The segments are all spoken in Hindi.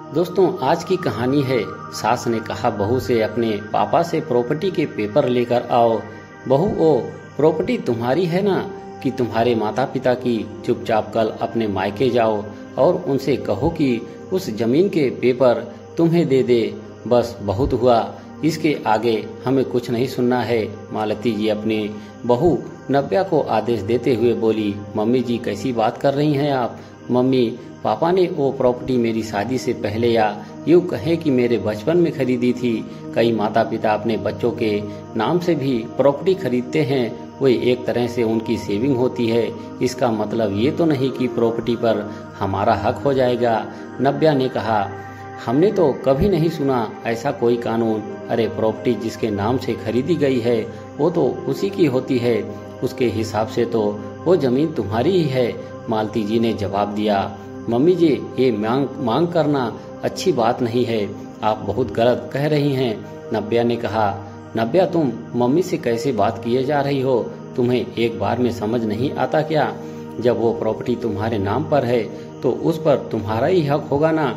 दोस्तों, आज की कहानी है सास ने कहा बहू से अपने पापा से प्रॉपर्टी के पेपर लेकर आओ। बहू, वो प्रॉपर्टी तुम्हारी है ना कि तुम्हारे माता पिता की? चुपचाप कल अपने मायके जाओ और उनसे कहो कि उस जमीन के पेपर तुम्हें दे दे। बस बहुत हुआ, इसके आगे हमें कुछ नहीं सुनना है। मालती जी अपनी बहू नव्या को आदेश देते हुए बोली, मम्मी जी कैसी बात कर रही हैं आप? मम्मी, पापा ने वो प्रॉपर्टी मेरी शादी से पहले या यूँ कहें कि मेरे बचपन में खरीदी थी। कई माता पिता अपने बच्चों के नाम से भी प्रॉपर्टी खरीदते हैं। वो एक तरह से उनकी सेविंग होती है। इसका मतलब ये तो नहीं कि प्रॉपर्टी पर हमारा हक हो जाएगा। नव्या ने कहा, हमने तो कभी नहीं सुना ऐसा कोई कानून। अरे, प्रॉपर्टी जिसके नाम से खरीदी गई है वो तो उसी की होती है। उसके हिसाब से तो वो जमीन तुम्हारी ही है। मालती जी ने जवाब दिया, मम्मी जी, ये मांग करना अच्छी बात नहीं है। आप बहुत गलत कह रही हैं। नव्या ने कहा, नव्या, तुम मम्मी से कैसे बात किए जा रही हो? तुम्हें एक बार में समझ नहीं आता क्या? जब वो प्रॉपर्टी तुम्हारे नाम पर है तो उस पर तुम्हारा ही हक होगा ना।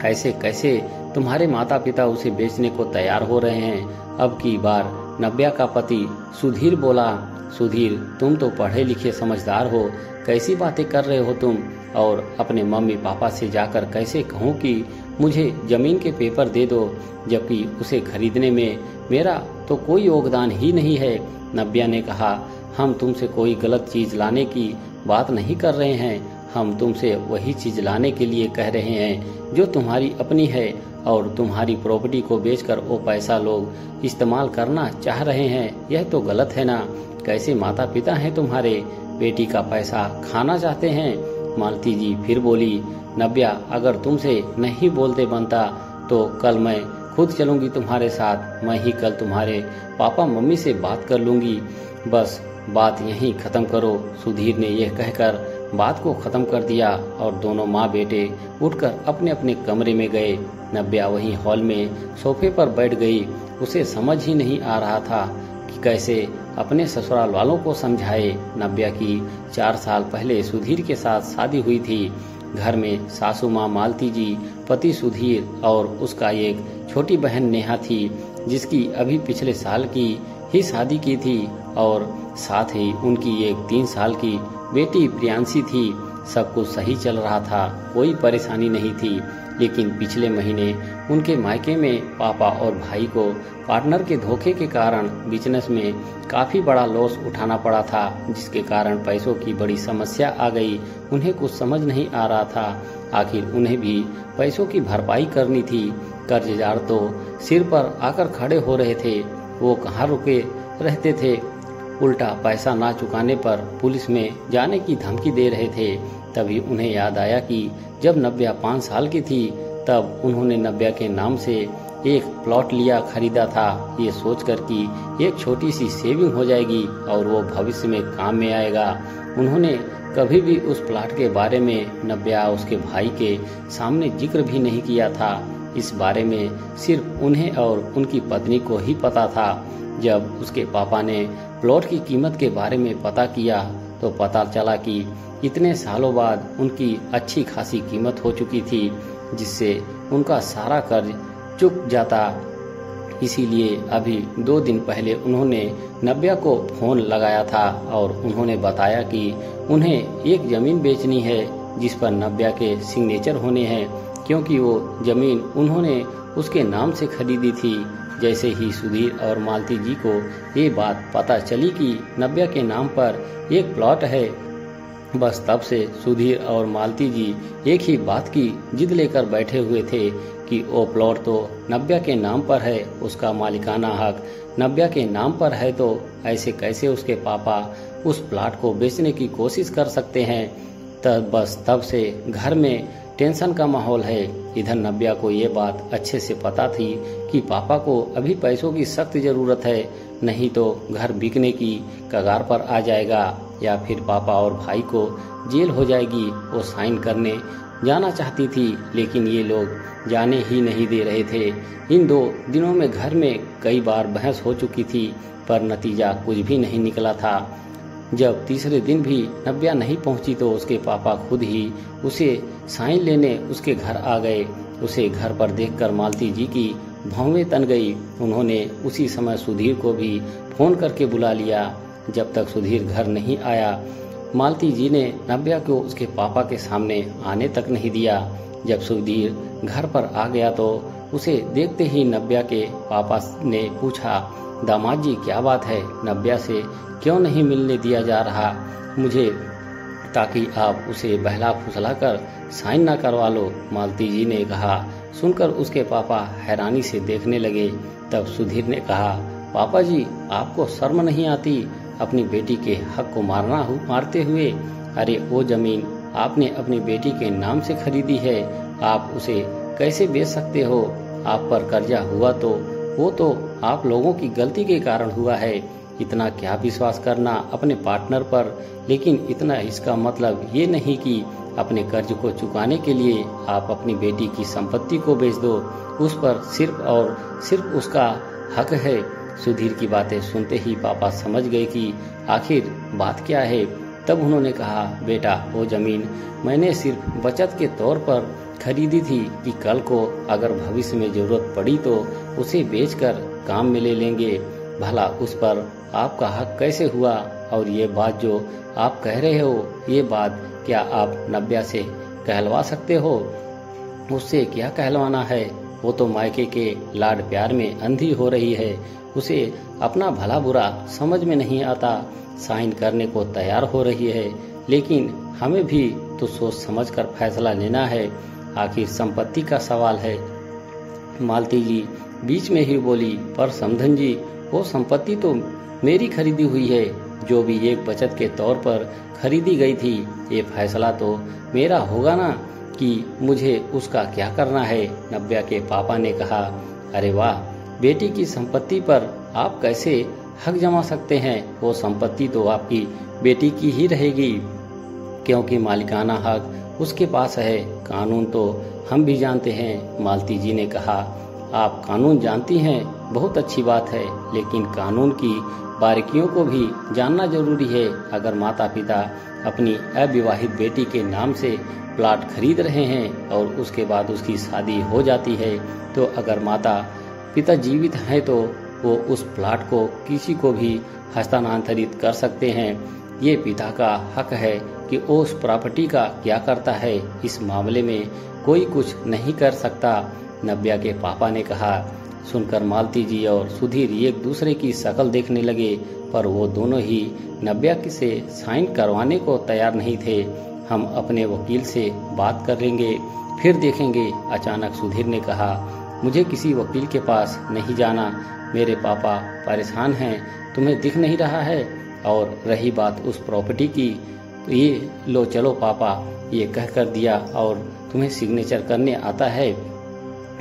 ऐसे कैसे तुम्हारे माता पिता उसे बेचने को तैयार हो रहे हैं? अब की बार नव्या का पति सुधीर बोला, सुधीर, तुम तो पढ़े लिखे समझदार हो, कैसी बातें कर रहे हो तुम? और अपने मम्मी पापा से जाकर कैसे कहूँ कि मुझे जमीन के पेपर दे दो, जबकि उसे खरीदने में मेरा तो कोई योगदान ही नहीं है। नव्या ने कहा, हम तुमसे कोई गलत चीज लाने की बात नहीं कर रहे हैं। हम तुमसे वही चीज लाने के लिए कह रहे हैं जो तुम्हारी अपनी है, और तुम्हारी प्रॉपर्टी को बेचकर वो पैसा लोग इस्तेमाल करना चाह रहे हैं। यह तो गलत है ना। कैसे माता पिता हैं तुम्हारे, बेटी का पैसा खाना चाहते हैं? मालती जी फिर बोली, नव्या, अगर तुमसे नहीं बोलते बनता तो कल मैं खुद चलूंगी तुम्हारे साथ। मैं ही कल तुम्हारे पापा मम्मी से बात कर लूंगी। बस बात यहीं खत्म करो। सुधीर ने यह कहकर बात को खत्म कर दिया और दोनों माँ बेटे उठकर अपने अपने कमरे में गए। नव्या वहीं हॉल में सोफे पर बैठ गई। उसे समझ ही नहीं आ रहा था कि कैसे अपने ससुराल वालों को समझाए। नव्या की 4 साल पहले सुधीर के साथ शादी हुई थी। घर में सासू माँ मालती जी, पति सुधीर और उसका एक छोटी बहन नेहा थी, जिसकी अभी पिछले साल की ही शादी की थी, और साथ ही उनकी एक 3 साल की बेटी प्रियांशी थी। सब कुछ सही चल रहा था, कोई परेशानी नहीं थी। लेकिन पिछले महीने उनके मायके में पापा और भाई को पार्टनर के धोखे के कारण बिजनेस में काफी बड़ा लॉस उठाना पड़ा था, जिसके कारण पैसों की बड़ी समस्या आ गई। उन्हें कुछ समझ नहीं आ रहा था। आखिर उन्हें भी पैसों की भरपाई करनी थी। कर्जदार तो सिर पर आकर खड़े हो रहे थे। वो कहाँ रुके रहते थे, उल्टा पैसा ना चुकाने पर पुलिस में जाने की धमकी दे रहे थे। तभी उन्हें याद आया कि जब नव्या 5 साल की थी तब उन्होंने नव्या के नाम से एक प्लॉट खरीदा था, ये सोचकर कि एक छोटी सी सेविंग हो जाएगी और वो भविष्य में काम में आएगा। उन्होंने कभी भी उस प्लॉट के बारे में नव्या उसके भाई के सामने जिक्र भी नहीं किया था। इस बारे में सिर्फ उन्हें और उनकी पत्नी को ही पता था। जब उसके पापा ने प्लॉट की कीमत के बारे में पता किया तो पता चला कि इतने सालों बाद उनकी अच्छी खासी कीमत हो चुकी थी, जिससे उनका सारा कर्ज चुक जाता। इसीलिए अभी 2 दिन पहले उन्होंने नव्या को फोन लगाया था और उन्होंने बताया कि उन्हें एक जमीन बेचनी है जिस पर नव्या के सिग्नेचर होने हैं, क्योंकि वो जमीन उन्होंने उसके नाम से खरीदी थी। जैसे ही सुधीर और मालती जी को ये बात पता चली कि नव्या के नाम पर एक प्लॉट है, बस तब से सुधीर और मालती जी एक ही बात की जिद लेकर बैठे हुए थे कि वो प्लॉट तो नव्या के नाम पर है, उसका मालिकाना हक नव्या के नाम पर है, तो ऐसे कैसे उसके पापा उस प्लॉट को बेचने की कोशिश कर सकते हैं। तब से घर में टेंशन का माहौल है। इधर नव्या को ये बात अच्छे से पता थी कि पापा को अभी पैसों की सख्त जरूरत है, नहीं तो घर बिकने की कगार पर आ जाएगा या फिर पापा और भाई को जेल हो जाएगी। वो साइन करने जाना चाहती थी, लेकिन ये लोग जाने ही नहीं दे रहे थे। इन 2 दिनों में घर में कई बार बहस हो चुकी थी, पर नतीजा कुछ भी नहीं निकला था। जब तीसरे दिन भी नव्या नहीं पहुंची तो उसके पापा खुद ही उसे साइन लेने उसके घर आ गए। उसे घर पर देखकर मालती जी की भौवें तन गई। उन्होंने उसी समय सुधीर को भी फोन करके बुला लिया। जब तक सुधीर घर नहीं आया, मालती जी ने नव्या को उसके पापा के सामने आने तक नहीं दिया। जब सुधीर घर पर आ गया तो उसे देखते ही नव्या के पापा ने पूछा, दामाद जी क्या बात है, नव्या से क्यों नहीं मिलने दिया जा रहा मुझे, ताकि आप उसे बहला फुसला कर साइन ना करवा लो। मालती जी ने कहा। सुनकर उसके पापा हैरानी से देखने लगे। तब सुधीर ने कहा, पापा जी आपको शर्म नहीं आती अपनी बेटी के हक को मारते हुए? अरे वो जमीन आपने अपनी बेटी के नाम से खरीदी है, आप उसे कैसे बेच सकते हो? आप पर कर्जा हुआ तो वो तो आप लोगों की गलती के कारण हुआ है। इतना क्या विश्वास करना अपने पार्टनर पर, लेकिन इतना इसका मतलब ये नहीं कि अपने कर्ज को चुकाने के लिए आप अपनी बेटी की संपत्ति को बेच दो। उस पर सिर्फ और सिर्फ उसका हक है। सुधीर की बातें सुनते ही पापा समझ गए कि आखिर बात क्या है। तब उन्होंने कहा, बेटा वो जमीन मैंने सिर्फ बचत के तौर पर खरीदी थी कि कल को अगर भविष्य में जरूरत पड़ी तो उसे बेचकर काम में ले लेंगे। भला उस पर आपका हक कैसे हुआ? और ये बात जो आप कह रहे हो, ये बात क्या आप नव्या से कहलवा सकते हो? उससे क्या कहलवाना है? वो तो मायके के लाड प्यार में अंधी हो रही है। उसे अपना भला बुरा समझ में नहीं आता, साइन करने को तैयार हो रही है। लेकिन हमें भी तो सोच समझ कर फैसला लेना है, आखिर संपत्ति का सवाल है। मालती जी बीच में ही बोली, पर समधन जी वो संपत्ति तो मेरी खरीदी हुई है, जो भी एक बचत के तौर पर खरीदी गई थी। ये फैसला तो मेरा होगा ना कि मुझे उसका क्या करना है। नव्या के पापा ने कहा, अरे वाह, बेटी की संपत्ति पर आप कैसे हक जमा सकते हैं? वो संपत्ति तो आपकी बेटी की ही रहेगी, क्योंकि मालिकाना हक उसके पास है। कानून तो हम भी जानते हैं। मालती जी ने कहा, आप कानून जानती हैं, बहुत अच्छी बात है, लेकिन कानून की बारीकियों को भी जानना जरूरी है। अगर माता पिता अपनी अविवाहित बेटी के नाम से प्लाट खरीद रहे हैं और उसके बाद उसकी शादी हो जाती है, तो अगर माता पिता जीवित हैं तो वो उस प्लाट को किसी को भी हस्तांतरित कर सकते हैं। ये पिता का हक है कि वो उस प्रॉपर्टी का क्या करता है। इस मामले में कोई कुछ नहीं कर सकता, नव्या के पापा ने कहा। सुनकर मालती जी और सुधीर एक दूसरे की शक्ल देखने लगे, पर वो दोनों ही नव्या से साइन करवाने को तैयार नहीं थे। हम अपने वकील से बात करेंगे, फिर देखेंगे। अचानक सुधीर ने कहा, मुझे किसी वकील के पास नहीं जाना, मेरे पापा परेशान हैं, तुम्हें दिख नहीं रहा है? और रही बात उस प्रॉपर्टी की, तो ये लो चलो पापा, ये कह कर दिया और तुम्हें सिग्नेचर करने आता है।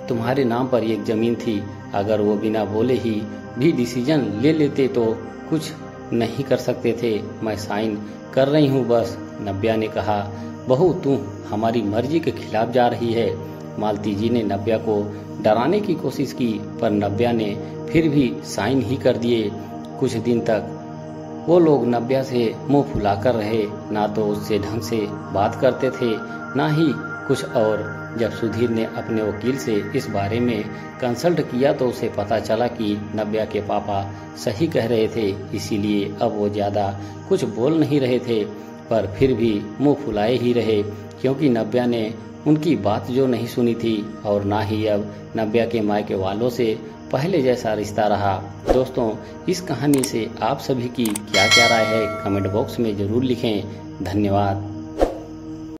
तुम्हारे नाम पर एक जमीन थी, अगर वो बिना बोले ही भी डिसीजन ले लेते तो कुछ नहीं कर सकते थे। मैं साइन कर रही हूँ बस। नव्या ने कहा, बहू तू हमारी मर्जी के खिलाफ जा रही है। मालती जी ने नव्या को डराने की कोशिश की, पर नव्या ने फिर भी साइन ही कर दिए। कुछ दिन तक वो लोग नव्या से मुंह फुलाकर रहे, ना तो उससे ढंग से बात करते थे, ना ही कुछ और। जब सुधीर ने अपने वकील से इस बारे में कंसल्ट किया तो उसे पता चला कि नव्या के पापा सही कह रहे थे, इसीलिए अब वो ज्यादा कुछ बोल नहीं रहे थे, पर फिर भी मुंह फुलाए ही रहे, क्योंकि नव्या ने उनकी बात जो नहीं सुनी थी, और ना ही अब नव्या के मायके वालों से पहले जैसा रिश्ता रहा। दोस्तों, इस कहानी से आप सभी की क्या क्या राय है, कमेंट बॉक्स में जरूर लिखें। धन्यवाद।